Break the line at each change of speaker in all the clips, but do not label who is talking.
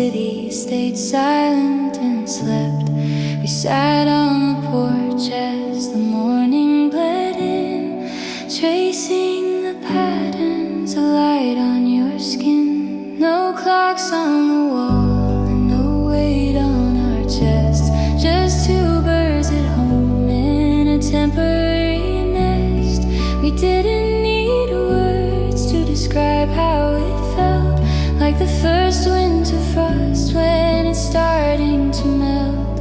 city stayed silent and slept. We sat on the porch as the morning bled in, tracing the patterns of light on your skin. No clocks on the wall and no weight on our chest, just two birds at home in a temporary nest. We didn't need words to describe how it felt, like the first winter frost when it's starting to melt.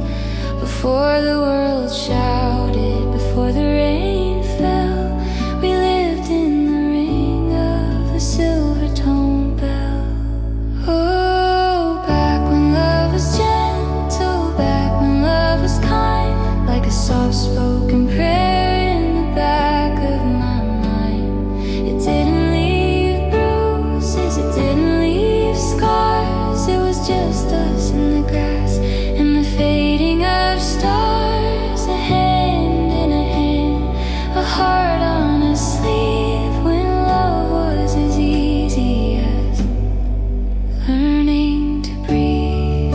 Before the world shouted, before the rain fell, we lived in the ring of the silver tone bell. Oh, back when love was gentle, back when love was kind, like a soft-spoken prayer in the back of my mind. It didn't leave bruises, it didn't leave scars. It was just us in the grass and the fading of stars. A hand in a hand, a heart on a sleeve, when love was as easy as learning to breathe.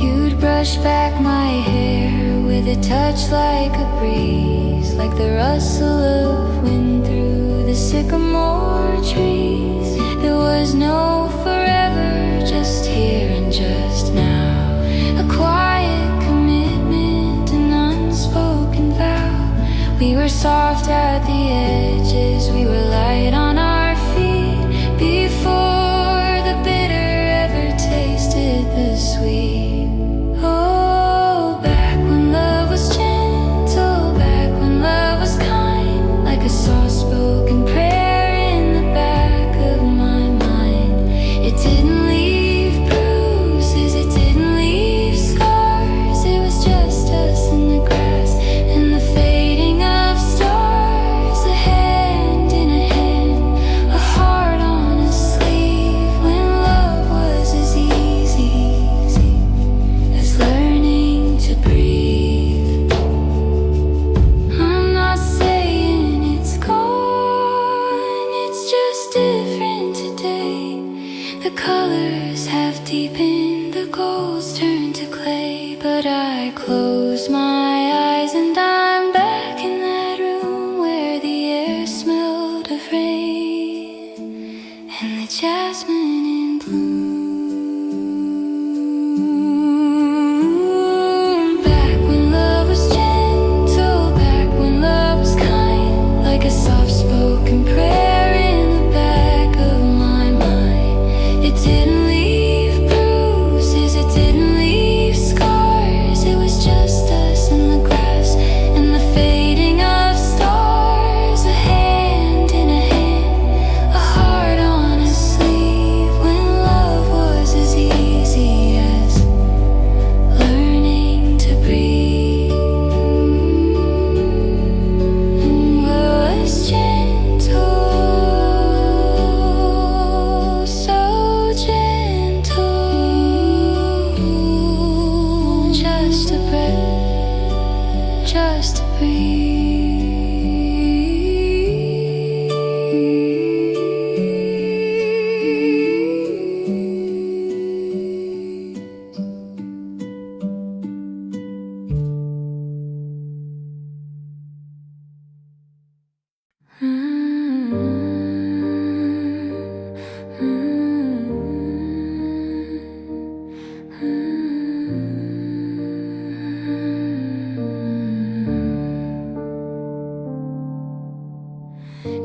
You'd brush back my hair with a touch like a breeze, like the rustle of wind through the sycamore trees. There was no forever, just here and just now. A quiet commitment, an unspoken vow. We were soft at the edges, we were light on our feet, before the bitter ever tasted the sweet. Oh, back when love was gentle, back when love was kind, like a soft-spoken prayer in the back of my mind. It didn't leave bruises, it didn't leave scars. It was just us in the grass and the fading of stars. A hand in a hand, a heart on a sleeve, when love was as easy as learning to breathe. I'm not saying it's gone, it's just different today. The colors have deepened, the gold's turned to clay. But I close my eyes and I'm back in that room where the air smelled of rain and the jasmine in bloom. Back when love was gentle, back when love was kind, like a soft-spoken prayer in the back of my mind. It didn't leave bruises, it didn't leave scars. It was just us in the grass and the fading of stars. A hand in a hand, a heart on a sleeve, when love was as easy as learning to breathe. Was gentle, so gentle, just a breath, just to breathe.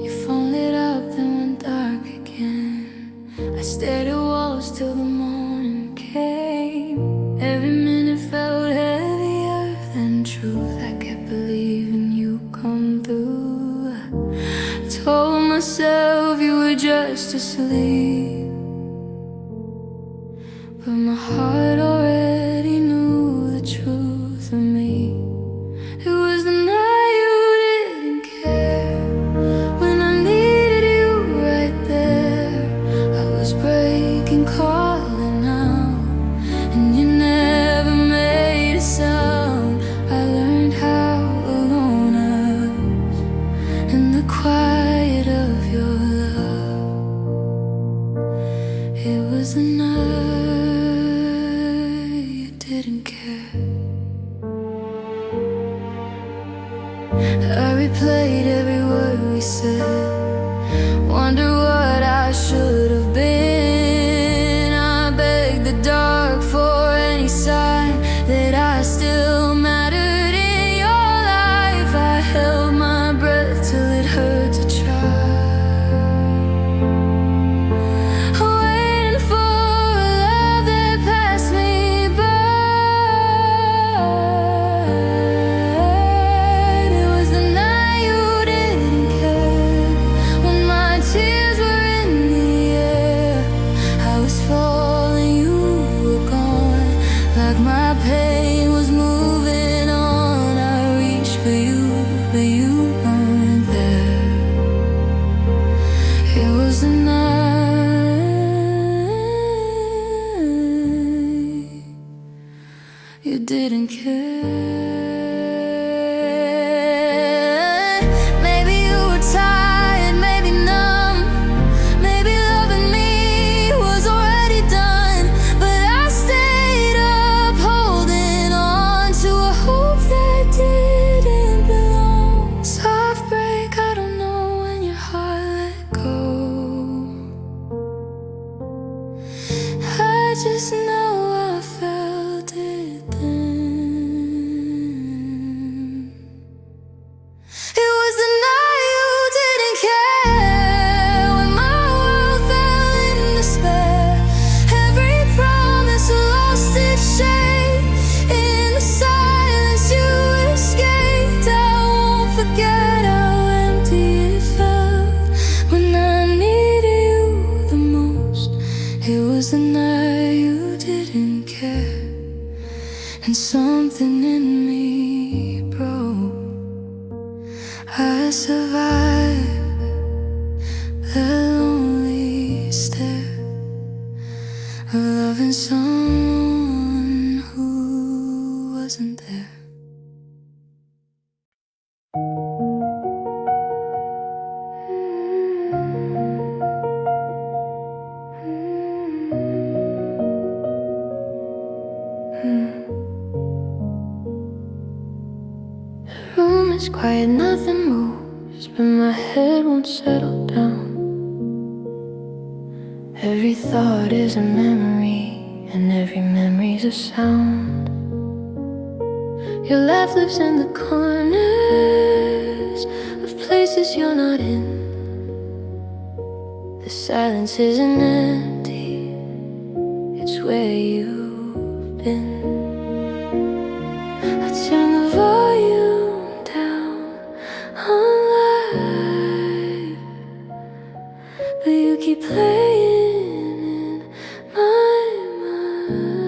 Your phone lit up, then went dark again. I stared at walls till the morning came. Every minute felt heavier than truth. I kept believing you'd come through. I told myself you were just asleep, but my heart already knew the truth of me. It was the night you didn't care, when I needed you right there. I was breaking, calling out, and you never made a sound. I learned how alone I was in the quiet of your love. didn't care. I replayed every word we said, wonder what I should have been. I begged the dark for any sign that I still mattered in your life. I held my breath till it hurt to try, waiting for a love that passed me by. It was the night you didn't care, when my tears were in the air. I was falling, you were gone, like my pain was moving on. I reached for you, but you weren't there. It was the night you didn't care. Maybe you were tired, maybe numb, maybe loving me was already done. But I stayed up, holding on to a hope that didn't belong. Soft break, I don't know when your heart let go. I just know I felt it then. It was the night you didn't care, when my world fell in despair. Every promise lost its shape. In the silence you escaped. I won't forget how empty it felt when I needed you the most. It was the night you didn't care, and something in me broke. I survived that lonely stare of loving someone who wasn't there. The room is quiet, nothing moves, but my head won't settle down. Every thought is a memory, and every memory's a sound. Your laugh lives in the corners of places you're not in. The silence isn't empty, it's where you've been. I turn the volume down on live, but you keep playing in my mind.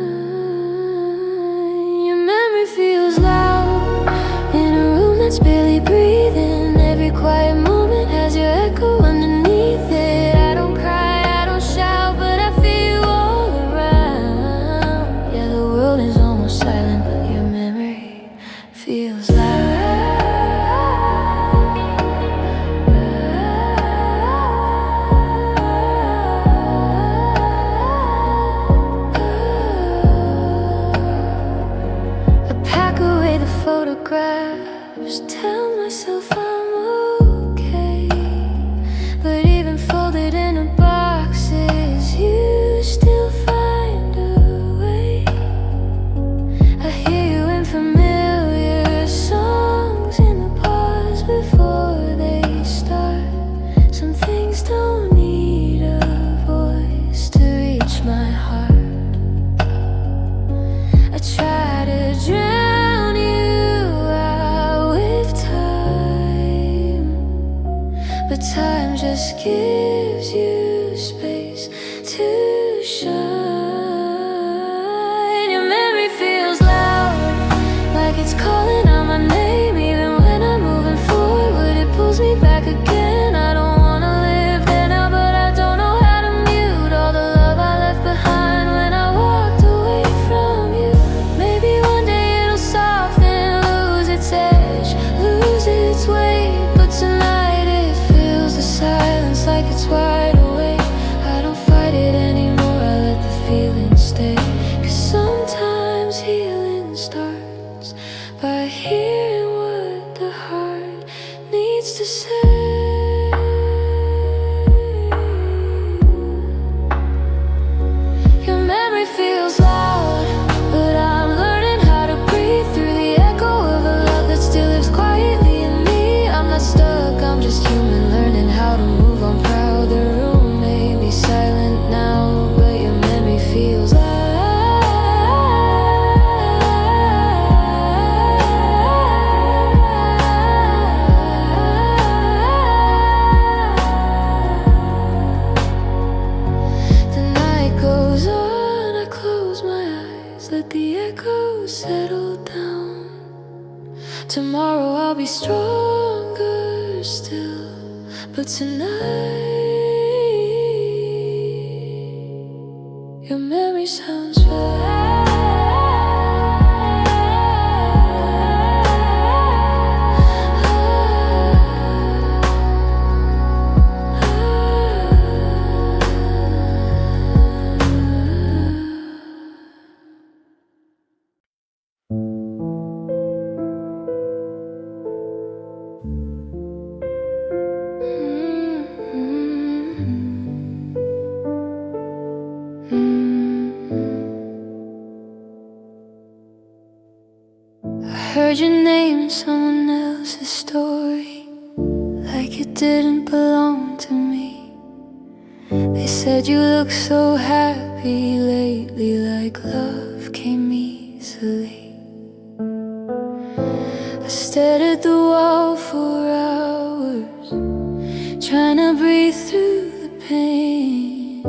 Your memory feels loud in a room that's barely breathing. Every quiet moment has your echo underneath it. I don't cry, I don't shout, but I feel you all around. Yeah, the world is almost silent, but your memory feels loud. I pack away the photographs, tell myself I'm okay. But even folded into boxes, you still find a way. I hear you in familiar songs in the pause before they start. Some things don't need a voice to reach my heart. I try to drown you out with time, but time just gives you space to shine. Your memory feels loud, like it's calling out my name. Even when I'm moving forward, it pulls me back again. I don't wanna live there now, but I don't know how to mute all the love I left behind when I walked away from you. Maybe one day it'll soften, lose its edge, lose its weight. But tonight it fills the silence like it's wide awake. the echoes settle down. Tomorrow I'll be stronger still, but tonight your memory sounds bad. I heard your name in someone else's story, like it didn't belong to me. They said you look so happy lately, like love came easily. I stared at the wall for hours, trying to breathe through the pain.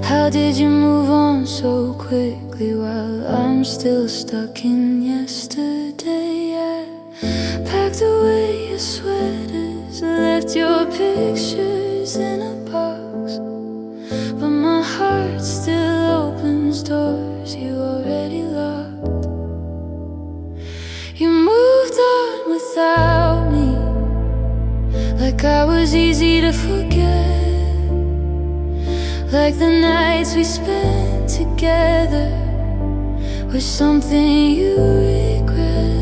How did you move on so quickly while I'm still stuck in yesterday? I packed away your sweaters, left your pictures in a box, but my heart still opens doors you already locked. You moved on without me, like I was easy to forget, like the nights we spent together was something you regret.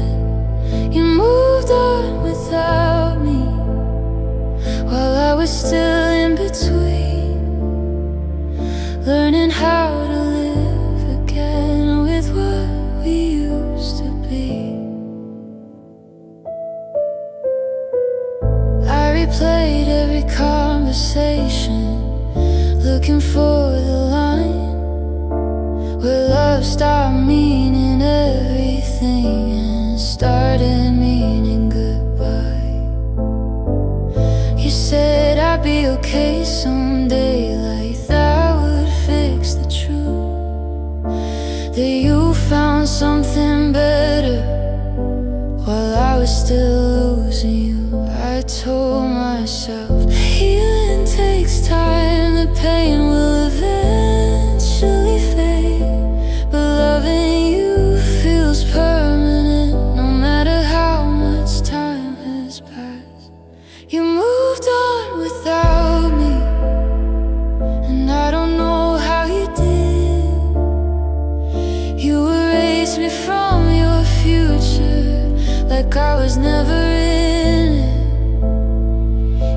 You moved on without me, while I was still in between, learning how to live again with what we used to be. I replayed every conversation, looking for the line where love stopped meaning everything and started meaning goodbye. You said I'd be okay someday, like that would fix the truth, that you found something better while I was still losing you. I told myself healing takes time, the pain will eventually fade, but loving you feels permanent no matter how much time has passed. You moved on without me, and I don't know how you did. You erased me from your future, like I was never in it.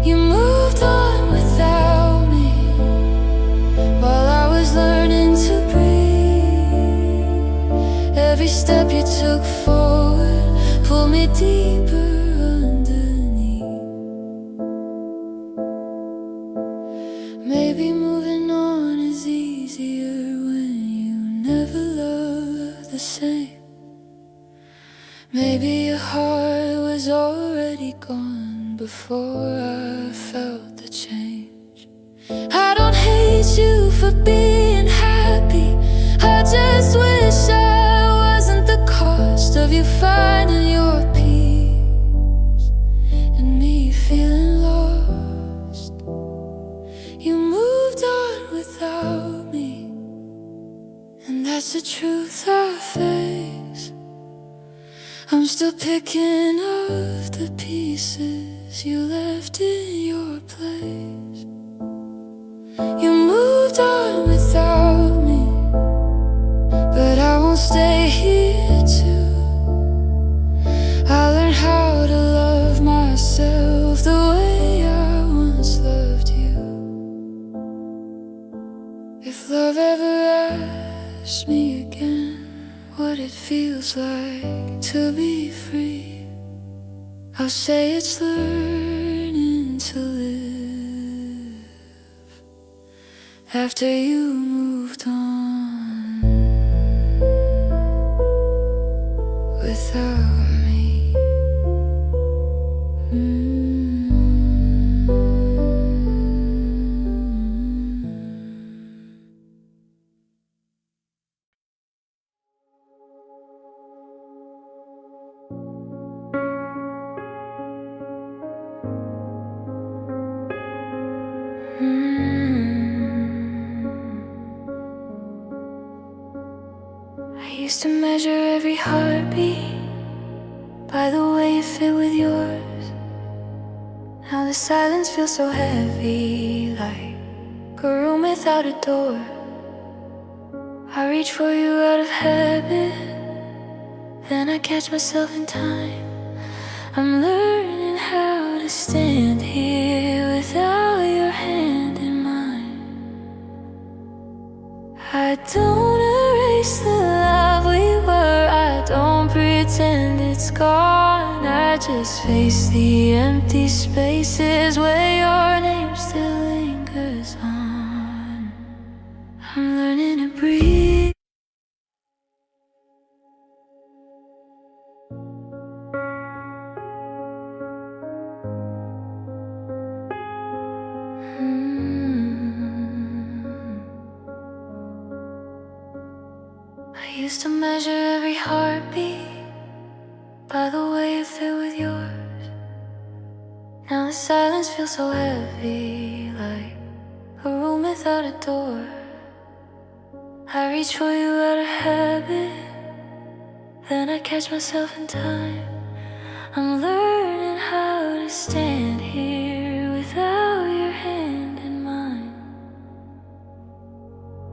You moved on without me, while I was learning to breathe. Every step you took forward pulled me deeper underneath. Maybe moving on is easier when you never love the same. Maybe your heart was already gone before I felt the change. I don't hate you for being happy, I just wish I wasn't the cost of you finding your peace and me feeling lost. You moved on without me, and that's the truth I face. I'm still picking up the pieces you left in your place. You moved on without me, but I won't stay here too. I learned how to love myself the way I once loved you. If love ever asked me again what it feels like to be free, I'll say it's learning to live after you moved on without me. every heartbeat by the way it fit with yours. Now the silence feels so heavy, like a room without a door. I reach for you out of habit, then I catch myself in time. I'm learning how to stand here without your hand in mine. I don't erase the love we were, I don't pretend it's gone. I just face the empty spaces where your name still lingers on. I'm learning to breathe. I used to measure every heartbeat by the way it fit with yours. Now the silence feels so heavy, like a room without a door. I reach for you out of habit, then I catch myself in time. I'm learning how to stand here without your hand in mine.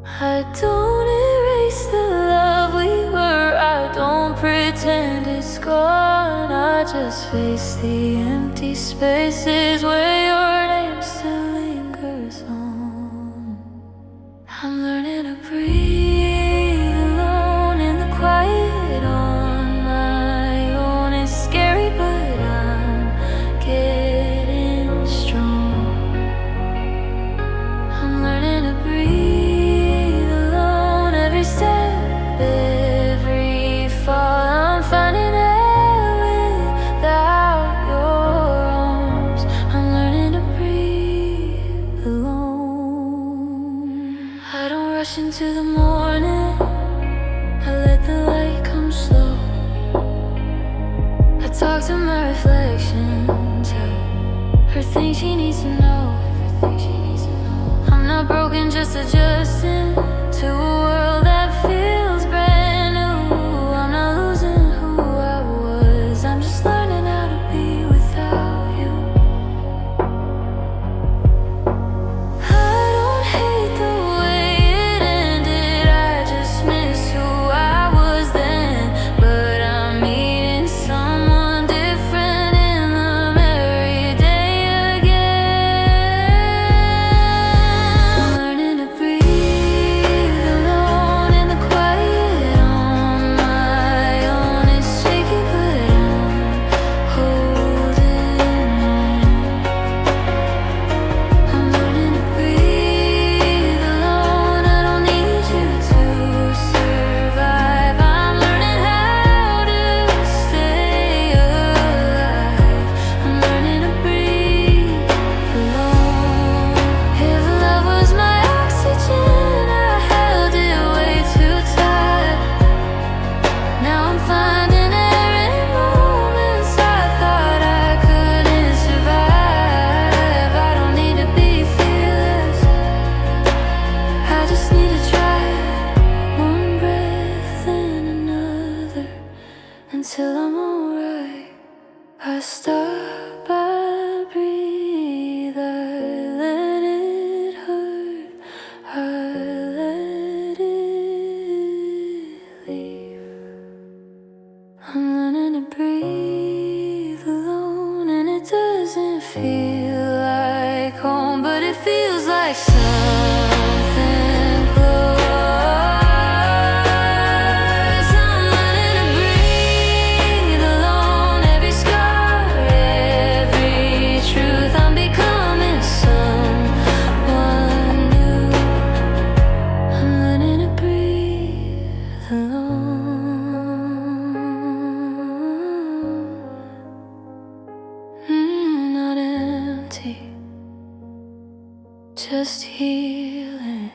I don't erase the love we were, I don't pretend it's gone. I just face the empty spaces where your name still lingers on. I'm learning to breathe alone in the quiet on my own. It's scary, but I'm getting strong. I'm learning to breathe alone every step, every fall. I'm finding air without your arms. I'm learning to breathe alone. I don't rush into the morning, I let the light come slow. I talk to my reflection, tell her things she needs to know. I'm not broken, just adjusting to a world that feels brand new. I'm not losing who I was, I'm just learning how to be without you. I don't hate the way it ended, I just miss who I was then. But I'm meeting someone different in them every day again. I'm learning to breathe alone in the quiet on my own. It's shaky, but I'm holding on. I'm learning to breathe alone, I don't need you to survive. I'm learning how to stay alive. I'm learning to breathe alone. If love was my oxygen, I held it way too tight. Now I'm finding air in moments I thought I couldn't survive. I don't need to be fearless, I just need to try. One breath and another until I'm alright. I stop, I breathe, I let it hurt, I let it leave. I'm learning to breathe alone, and it doesn't feel like home, but it feels like something close. I'm learning to breathe alone, every scar, every truth. I'm becoming someone new. I'm learning to breathe alone. Not empty, just healing.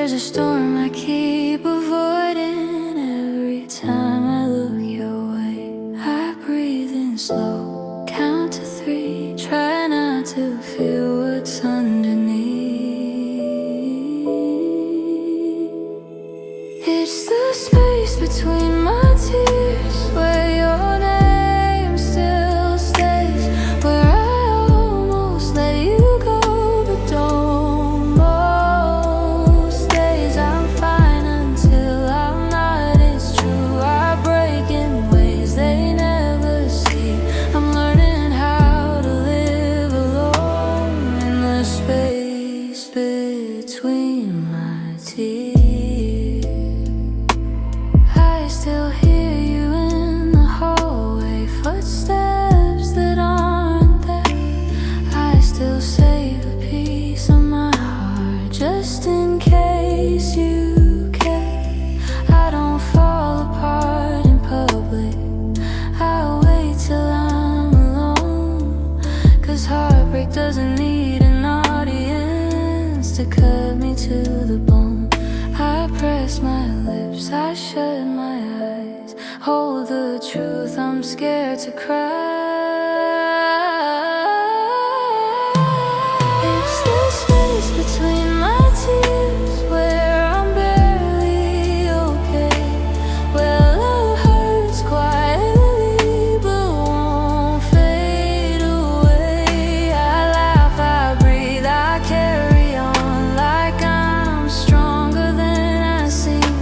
There's a storm I keep avoiding. Every time I look your way, I breathe in slow, count to 3, try not to feel what's underneath. It's the space between my tears where your name still stays, where I almost let you go but don't. Most days I'm fine until I'm not. It's true, I break in ways they never see. I'm learning how to live alone in the space between my tears. I still hear you in the hallway, footsteps that aren't there. I still save a piece of my heart just in case you care. I don't fall apart in public, I wait till I'm alone, 'cause heartbreak doesn't need an audience to cut me to the bone. I press my lips, I shut my eyes, hold the truth, I'm scared to cry. It's the space between my tears where I'm barely okay, where love hurts quietly but won't fade away. I laugh, I breathe, I carry on like I'm stronger than I seem.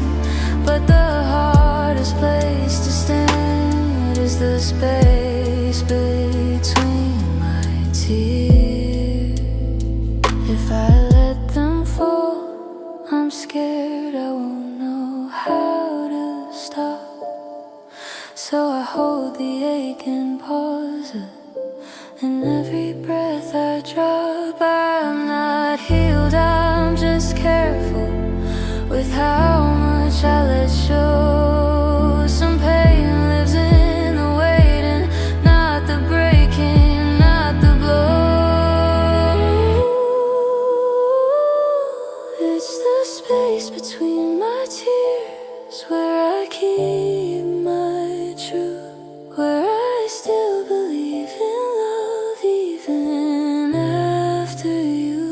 But the hardest place to stand is the space between my tears. If I let them fall, I'm scared I won't know how to stop. So I hold the ache and pause it, and every breath I drop. I'm not healed, I'm just careful with how much I let show. Some pain lives in the waiting, not the breaking, not the blow. It's the space between my tears where I keep my truth, where I still believe in love even after you.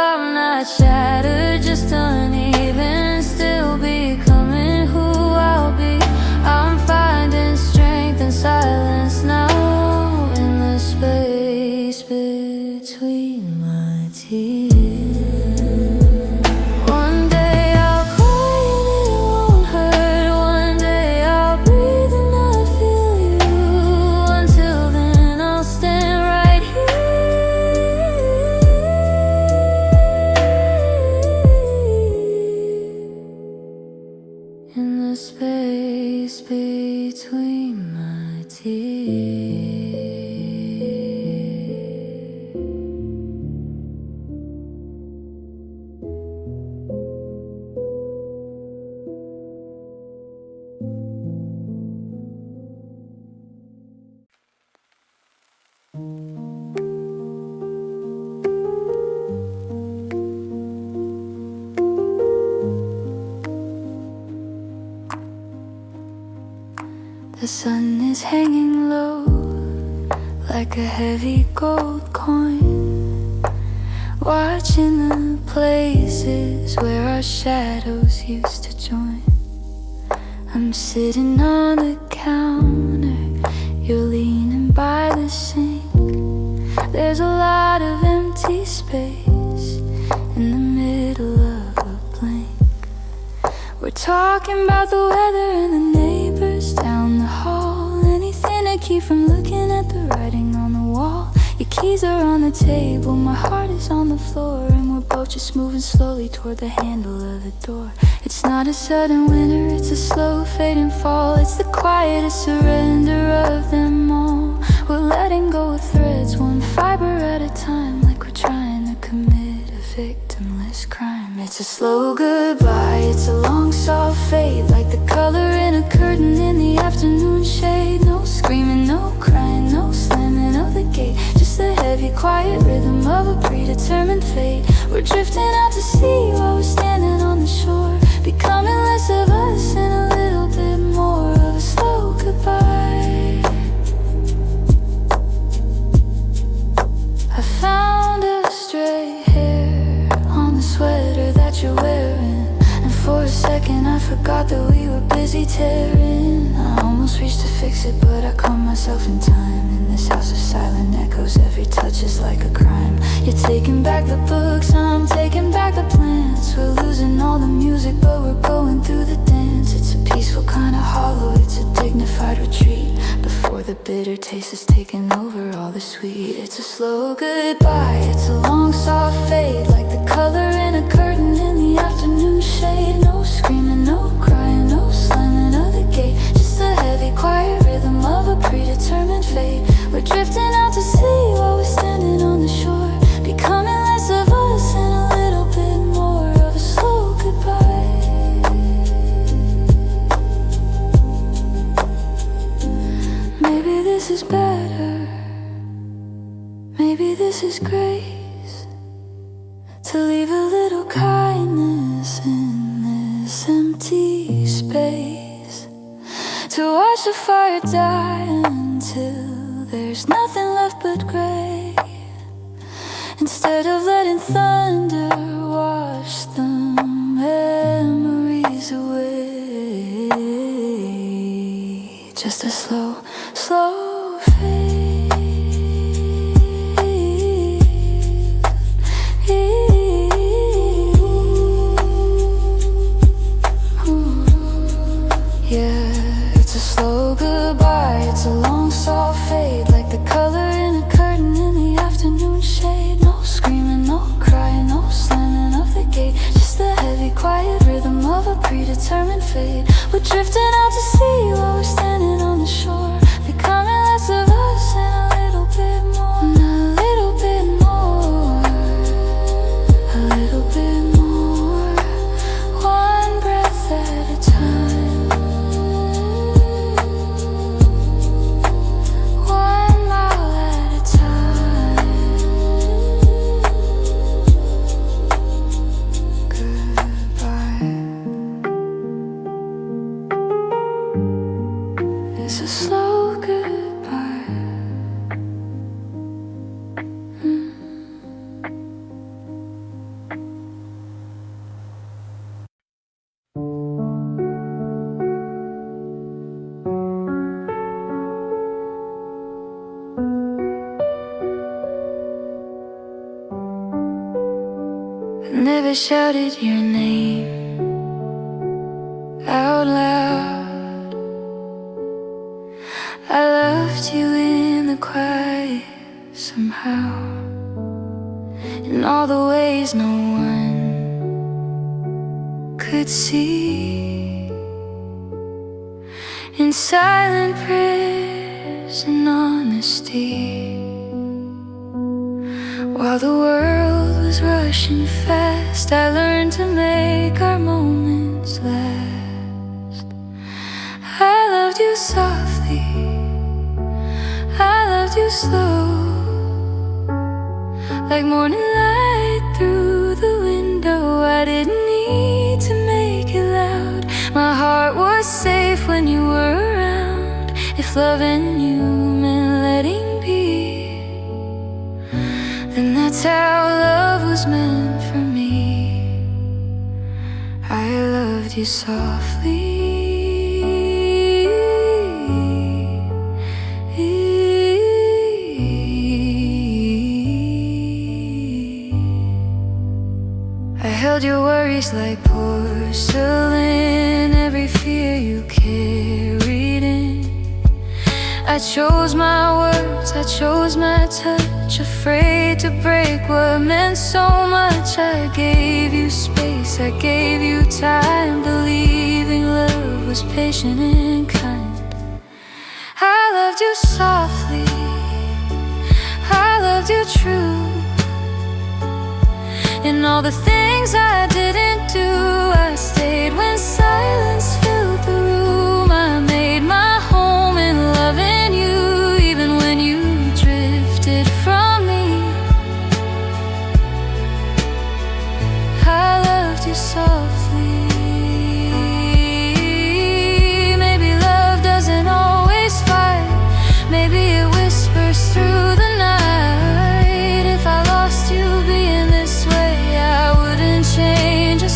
I'm not shattered, just uneven, still becoming who I'll be. I'm finding strength in silence now, in the space between my tears. One day I'll cry and it won't hurt. One day I'll breathe and not feel you. Until then I'll stand right here in the space between my tears. The sun is hanging low like a heavy gold coin, watching the places where our shadows used to join. I'm sitting on the counter, you're leaning by the sink. There's a lot of empty space in the middle of a blink. We're talking about the weather and the neighbors down the hall, anything to keep from looking at the writing on the wall. Your keys are on the table, my heart is on the floor, and we're both just moving slowly toward the handle of the door. It's not a sudden winter, it's a slow fading fall. It's the quietest surrender of them all. We're letting go of threads, one fiber at a time, like we're trying to commit a victimless crime. It's a slow goodbye, it's a long soft fade, like the color in a curtain in the afternoon shade. No screaming, no crying, no slamming of the gate, just the heavy quiet rhythm of a predetermined fate. We're drifting out to sea while we're standing you're wearing. And for a second I forgot that we were busy tearing. I almost reached to fix it, but I caught myself in time. In this house of silent echoes, every touch is like a crime. You're taking back the books, I'm taking back the plans. We're losing all the music, but we're going through the dance. It's a peaceful kind of hollow, it's a dignified retreat. Before the bitter taste has taken over all the sweet. It's a slow goodbye, it's a long soft fade, like the color in a curtain in the afternoon shade. No screaming, no crying, no slamming of the gate. Just a heavy, quiet rhythm of a predetermined fate. We're drifting out to sea while we're standing on the shore, becoming less of us and a little bit more of a slow goodbye. Maybe this is better, maybe this is grace, to leave a little kindness in this empty space, to watch the fire die until there's nothing left but gray, instead of letting thunder wash the memories away. Just a slow, slow fade. Yeah, it's a slow goodbye, it's a long soft fade, like the color in a curtain in the afternoon shade. No screaming, no crying, no slamming of the gate. Just the heavy, quiet rhythm of a predetermined fate. We're drifting out to sea while we're standing on the shore, becoming less of us and a little bit more, and a little bit more, a little bit more. One breath at a time, one mile at a time. Goodbye. It's a slow goodbye. I never shouted your name out loud. I loved you in the quiet somehow, in all the ways no one could see, in silent prayers and honesty. While the world was rushing fast, I learned to make our moments last. I loved you softly, I loved you slow, like morning light through the window. I didn't need to make it loud. My heart was safe when you were around. If loving you meant letting be, then that's how love was meant for me. I loved you softly, I held your worries like porcelain, every fear you carried in. I chose my words, I chose my touch, afraid to break what meant so much. I gave you space, I gave you time, believing love was patient and kind. I loved you softly, I loved you true, in all the things I didn't do. I stayed when silence filled the room. I made my home in loving you, even when you drifted from me. I loved you softly. Maybe love doesn't always fight, maybe it whispers through the night. If I lost you being this way, I wouldn't change a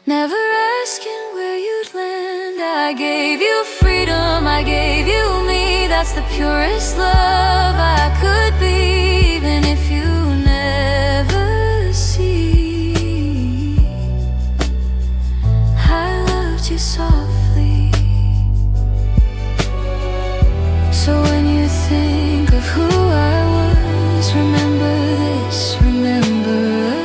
never asking where you'd land. I gave you freedom, I gave you me. That's the purest love I could be, even if you never see. I loved you softly. So when you think of who I was, remember this, remember us.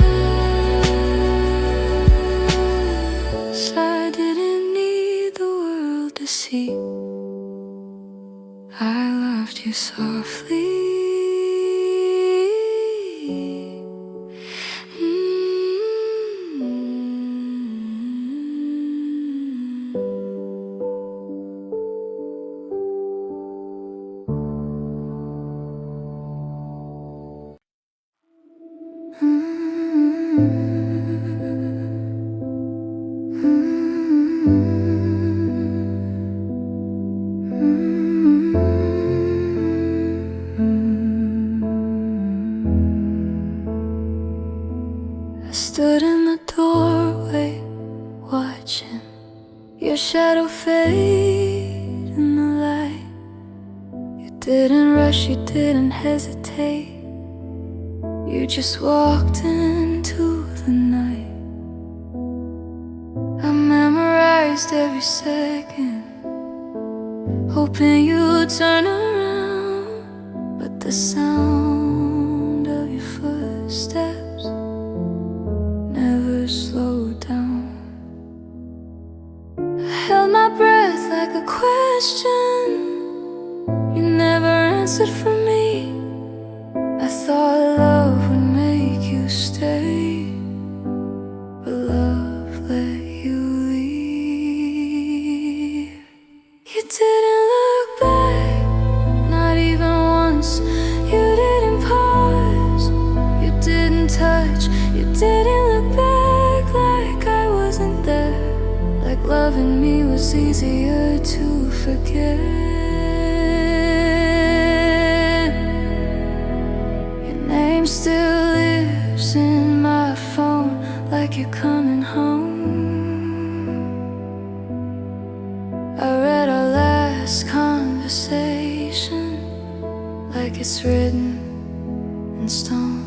I didn't need the world to see. I loved you softly. I stood in the doorway, watching your shadow fade in the light. You didn't rush, you didn't hesitate. You just walked into the night. I memorized every second, hoping you'd turn around. But the sound of your footsteps never slowed down. I held my breath like a question you never answered for me. I thought love would make you stay, but love let you leave. You didn't look back, not even once. You didn't pause, you didn't touch, you didn't look back like I wasn't there, like loving me was easier to forget. Still lives in my phone, like you're coming home. I read our last conversation like it's written in stone.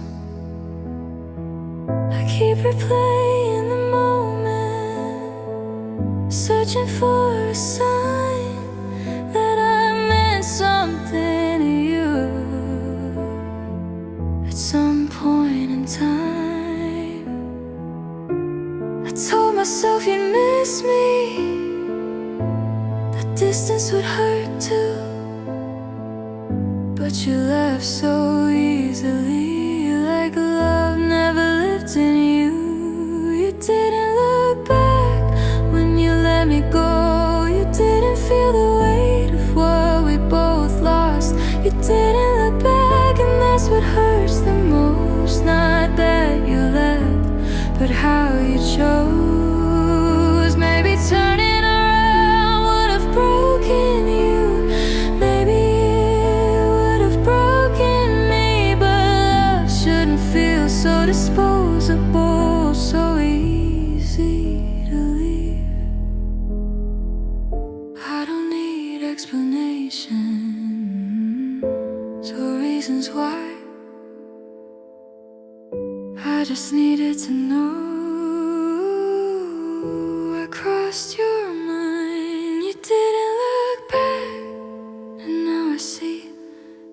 I keep replaying the moment, searching for a sign that I meant something to you. At some point in time, I told myself you'd miss me, that distance would hurt too. But you left so easily, like love never lived in you. You didn't look back when you let me go. You didn't feel the weight of what we both lost. You didn't look back, and that's what hurts the most. Not that you left, but how you chose. Maybe turning around would have broken you. Maybe it would have broken me. But love shouldn't feel so disposable, so easy to leave. I don't need explanations or reasons why. I just needed to know. I crossed your mind, you didn't look back, and now I see.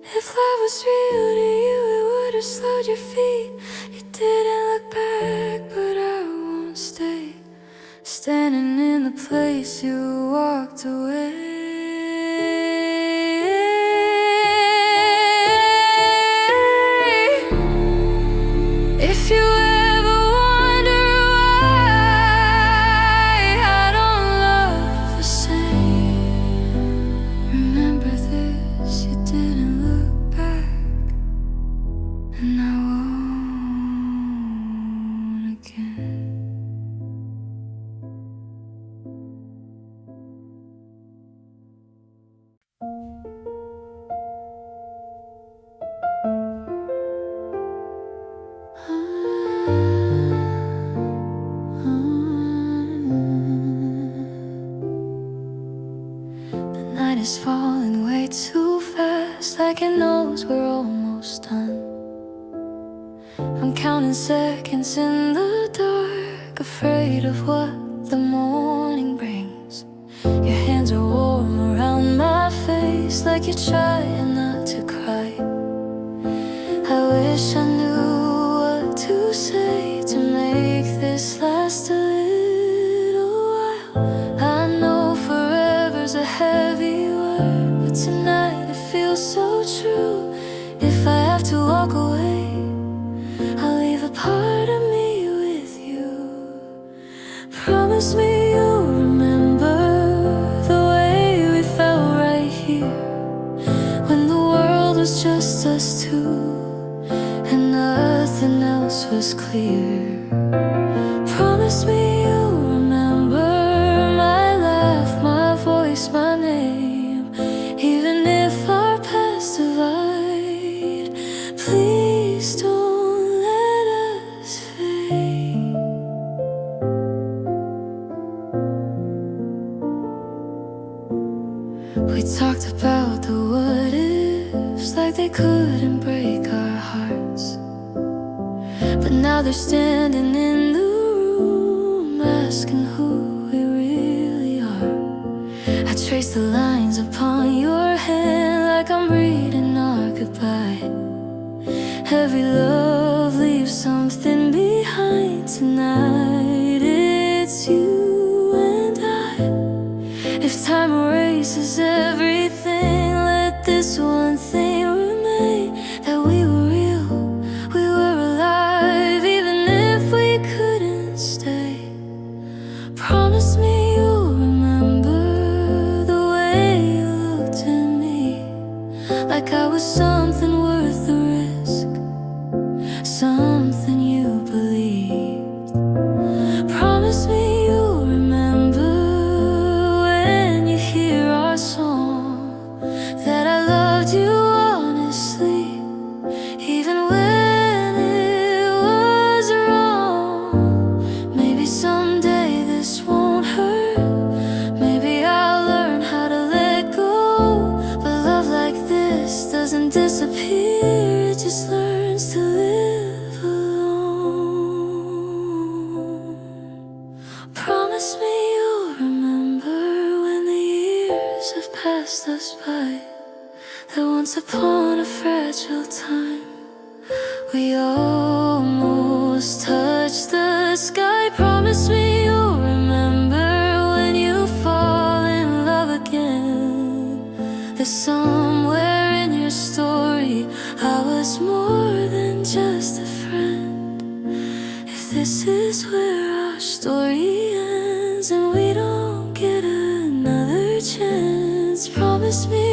If love was real to you, it would have slowed your feet. You didn't look back, but I won't stay, standing in the place you walked away. If you ever wonder why I don't love the same, remember this, you didn't look back, and I won't again. is falling way too fast, like it knows we're almost done. I'm counting seconds in the dark, afraid of what the morning brings. Your hands are warm around my face, like you're trying not to cry. I wish I knew what to say to make this last a little while. I know forever's a heavy word, but tonight it feels so true. If I have to walk away, I'll leave a part of me with you. Promise me you'll remember the way we felt right here, when the world was just us two and nothing else was clear. Promise me you'll remember my laugh, my voice, my name, even if our paths divide. Please don't let us fade. We talked about the what ifs, like they couldn't break our hearts. But now they're standing in the room, asking who we really are. I trace the lines upon your hand, like I'm reading our goodbye. Every love leaves something behind. Tonight it's you and I. If time erases everything, let this one thing remain, that we were real, we were alive, even if we couldn't stay. Promise me you'll remember the way you looked at me, like I was something worth the risk, something you believed. Promise me you'll remember when you hear our song, that I loved you honestly, even when it was wrong. Maybe someday this won't hurt, maybe I'll learn how to let go. But love like this doesn't disappear, it just learns to live alone. Promise me you'll remember when the years have passed us by, that once upon a fragile time we almost touched the sky. Promise me you'll remember when you fall in love again, that somewhere in your story I was more than just a friend. If this is where our story ends and we don't get another chance, promise me